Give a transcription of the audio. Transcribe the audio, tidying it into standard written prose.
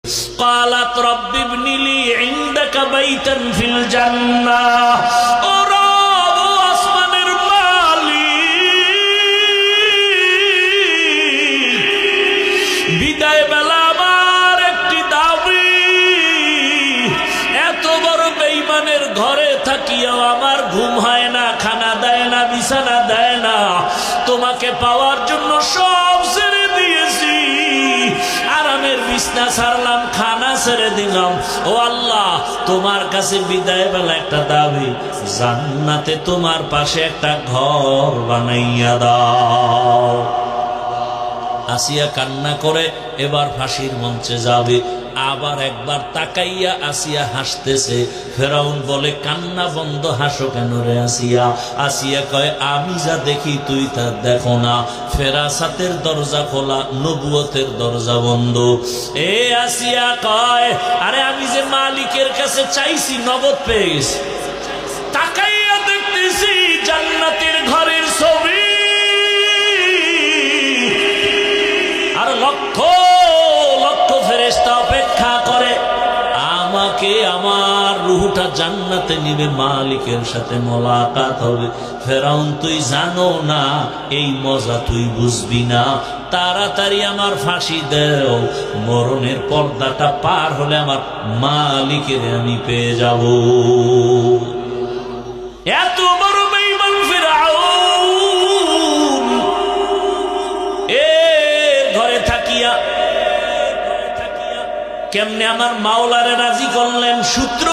قالت رب ابن لي عندك بيتا في الجنة ও রব ও আসমানের মালিক বিদায় বেলা আমার একটি দাবি এত বড় বেঈমানের ঘরে থাকিও আমার ঘুম হয় না খানা দেয় না বিছানা দেয় না তোমাকে পাওয়ার জন্য সব ছেড়ে দিয়েছি আরামের বিছনা ছাড়লাম খানা ছেড়ে দিলাম ও আল্লাহ তোমার কাছে বিদায় বেলা একটা দাবি জান্নাতে তোমার পাশে একটা ঘর বানাইয়া দাও আসিয়া কান্না করে এবার ফাঁসির মঞ্চে যাবে আবার একবার তাকাইয়া আসিয়া হাসতেছে ফেরাউন বলে কান্না বন্ধ হাসো কেন রে আসিয়া আসিয়া কয় আমি যা দেখি তুই তা দেখো না ফেরাসাতের দরজা খোলা নবুয়তের দরজা বন্ধ এ আসিয়া কয় আরে আমি যে মালিকের কাছে চাইছি নগদ পেয়ে গেছি তাকাইয়া দেখতেছি জান্নাতের ঘরের ছবি আর লক্ষ লক্ষ ফেরেশতা অপেক্ষা করে আমাকে আমার রূহটা জান্নাতে নিবে মালিকের সাথে মোলাকাত হবে ফেরাউন তুই জানো না এই মজা তুই বুঝবি না তাড়াতাড়ি আমার ফাঁসি দেও মরণের পর্দাটা পার হলে আমার মালিকের আমি পেয়ে যাব এত বড় বেঈমান ফিরআউন ঘরে থাকিয়া কেমনে আমার মাওলারে রাজি করলেন সূত্র